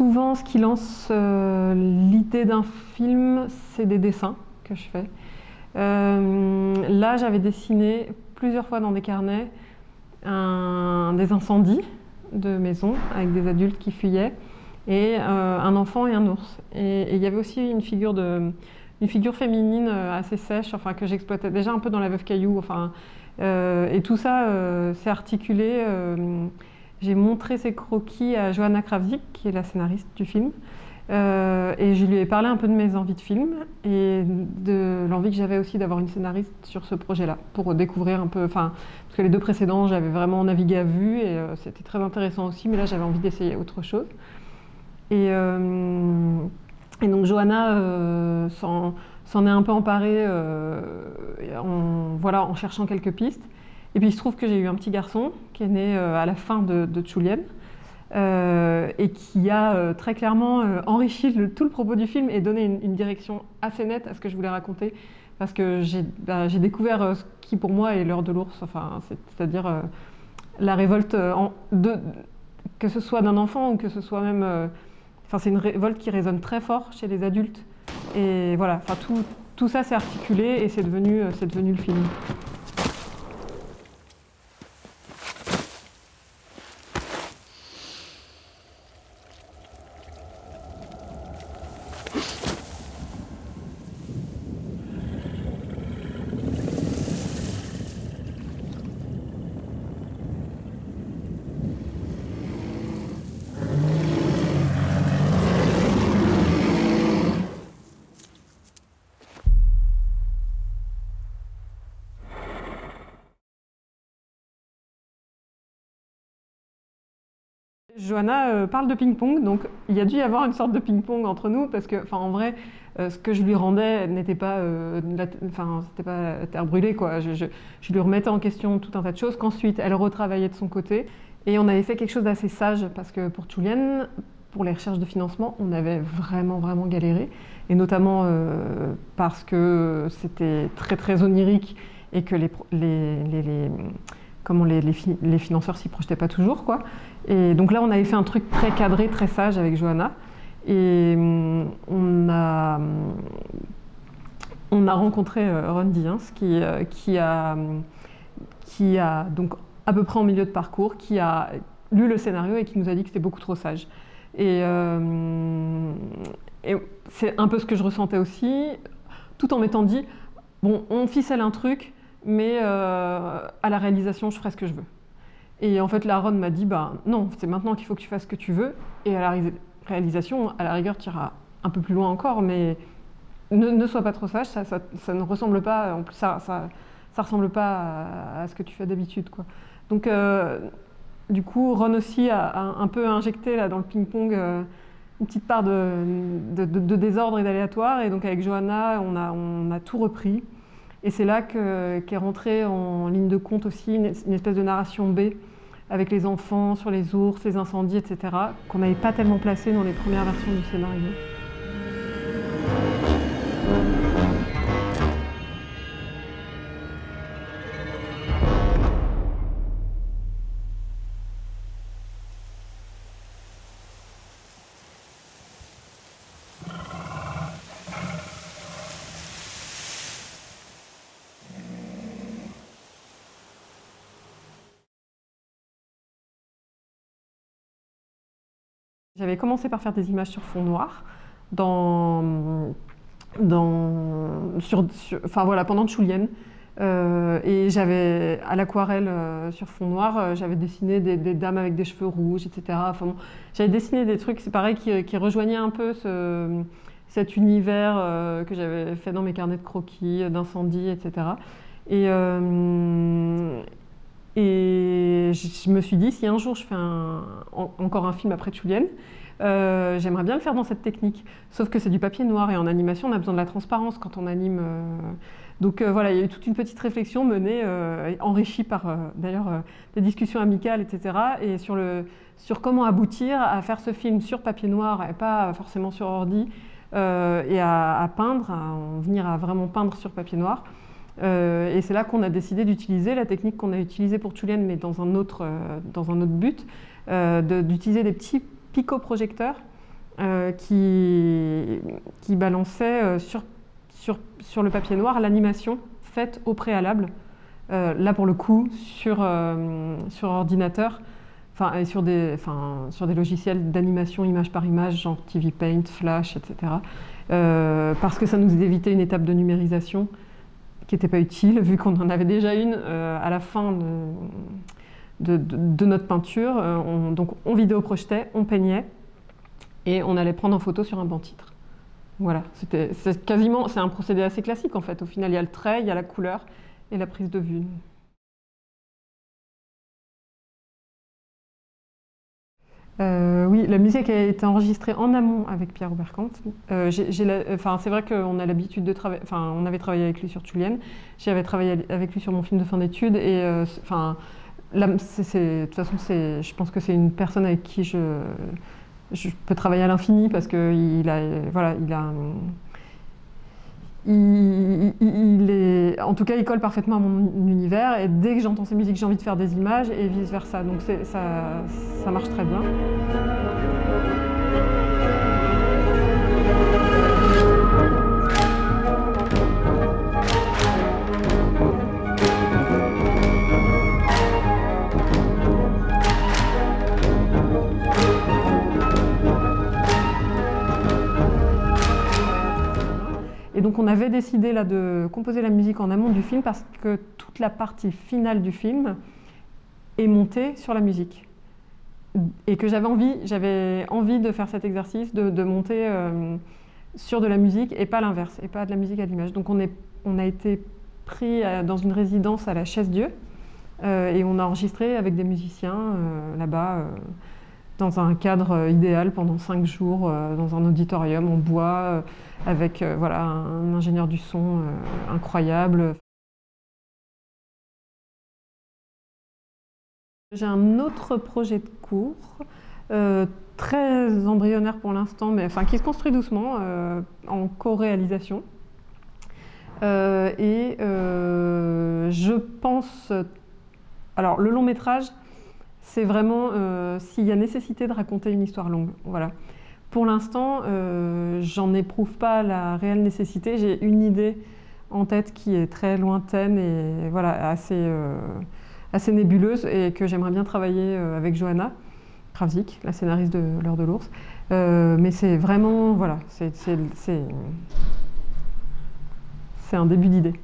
souvent, ce qui lance l'idée d'un film, c'est des dessins que je fais. Là, j'avais dessiné plusieurs fois dans des carnets des incendies de maisons avec des adultes qui fuyaient et un enfant et un ours. Et il y avait aussi une figure féminine assez sèche, enfin, que j'exploitais déjà un peu dans La Veuve Caillou. Enfin, et tout ça s'est articulé. J'ai montré ces croquis à Johanna Krawczyk, qui est la scénariste du film. Et je lui ai parlé un peu de mes envies de film et de l'envie que j'avais aussi d'avoir une scénariste sur ce projet-là, pour découvrir un peu, enfin, parce que les deux précédents, j'avais vraiment navigué à vue et c'était très intéressant aussi, mais là j'avais envie d'essayer autre chose. Et donc Johanna s'en est un peu emparée en cherchant quelques pistes. Et puis il se trouve que j'ai eu un petit garçon qui est né à la fin de Tchoulienne. Et qui a très clairement enrichi tout le propos du film et donné une direction assez nette à ce que je voulais raconter, parce que j'ai découvert ce qui pour moi est l'heure de l'ours, enfin, c'est-à-dire la révolte, que ce soit d'un enfant ou que ce soit même... Enfin, c'est une révolte qui résonne très fort chez les adultes, et voilà, enfin, tout ça s'est articulé et c'est devenu le film. Johanna parle de ping-pong, donc il y a dû y avoir une sorte de ping-pong entre nous, parce que, en vrai, ce que je lui rendais n'était pas, c'était pas la terre brûlée, quoi. Je lui remettais en question tout un tas de choses, qu'ensuite elle retravaillait de son côté, et on avait fait quelque chose d'assez sage, parce que pour Tchoulienne, pour les recherches de financement, on avait vraiment, vraiment galéré, et notamment parce que c'était très, très onirique, et que les financeurs s'y projetaient pas toujours, quoi. Et donc là, on avait fait un truc très cadré, très sage avec Johanna. Et on a rencontré Ron Diens, qui a donc à peu près en milieu de parcours, qui a lu le scénario et qui nous a dit que c'était beaucoup trop sage. Et c'est un peu ce que je ressentais aussi, tout en m'étant dit, bon, on ficelle un truc, mais à la réalisation, je ferai ce que je veux. Et en fait, la Ron m'a dit, bah non, c'est maintenant qu'il faut que tu fasses ce que tu veux. Et à la réalisation, à la rigueur, tu iras un peu plus loin encore, mais ne sois pas trop sage, ça ne ressemble pas, en plus ça ressemble pas à ce que tu fais d'habitude, quoi. Donc, du coup, Ron aussi a un peu injecté là, dans le ping-pong une petite part de désordre et d'aléatoire. Et donc, avec Johanna, on a tout repris. Et c'est là qu'est rentrée en ligne de compte aussi une espèce de narration B, avec les enfants, sur les ours, les incendies, etc., qu'on n'avait pas tellement placé dans les premières versions du scénario. J'avais commencé par faire des images sur fond noir pendant Tchoulienne. Et j'avais, à l'aquarelle sur fond noir, j'avais dessiné des dames avec des cheveux rouges, etc. Enfin, bon, j'avais dessiné des trucs, c'est pareil, qui rejoignaient un peu cet univers que j'avais fait dans mes carnets de croquis, d'incendie, etc. Et je me suis dit, si un jour je fais encore un film après Tchoulienne, j'aimerais bien le faire dans cette technique. Sauf que c'est du papier noir et en animation, on a besoin de la transparence quand on anime. Donc voilà, il y a eu toute une petite réflexion menée, enrichie par d'ailleurs des discussions amicales, etc. Et sur comment aboutir à faire ce film sur papier noir et pas forcément sur ordi, et à peindre, à en venir à vraiment peindre sur papier noir. Et c'est là qu'on a décidé d'utiliser la technique qu'on a utilisée pour Tchoulienne, mais dans un autre but, d'utiliser des petits picoprojecteurs qui balançait sur le papier noir l'animation faite au préalable. Là, pour le coup, sur ordinateur, et sur des logiciels d'animation image par image, genre TV Paint, Flash, etc. Parce que ça nous évitait une étape de numérisation qui n'était pas utile, vu qu'on en avait déjà une à la fin de notre peinture. Donc on vidéoprojetait, on peignait, et on allait prendre en photo sur un banc titre. Voilà, c'est un procédé assez classique en fait. Au final, il y a le trait, il y a la couleur et la prise de vue. Oui, la musique a été enregistrée en amont avec Pierre Oberkampf. C'est vrai qu'on a l'habitude de travailler, on avait travaillé avec lui sur Tuliane. J'avais travaillé avec lui sur mon film de fin d'études et de toute façon, je pense que c'est une personne avec qui je peux travailler à l'infini parce que en tout cas, il colle parfaitement à mon univers et dès que j'entends ses musiques, j'ai envie de faire des images et vice versa. Donc ça marche très bien. Et donc on avait décidé là de composer la musique en amont du film parce que toute la partie finale du film est montée sur la musique. Et que j'avais envie de faire cet exercice, de monter sur de la musique et pas l'inverse, et pas de la musique à l'image. Donc on a été pris dans une résidence à la Chaise-Dieu et on a enregistré avec des musiciens là-bas dans un cadre idéal pendant 5 jours, dans un auditorium en bois, avec un ingénieur du son incroyable. J'ai un autre projet de cours, très embryonnaire pour l'instant, mais qui se construit doucement, en co-réalisation. Je pense... Alors, le long métrage, c'est vraiment s'il y a nécessité de raconter une histoire longue. Voilà. Pour l'instant, j'en éprouve pas la réelle nécessité. J'ai une idée en tête qui est très lointaine et assez nébuleuse et que j'aimerais bien travailler avec Johanna Krawczyk, la scénariste de L'Heure de l'ours. Mais c'est vraiment, c'est un début d'idée.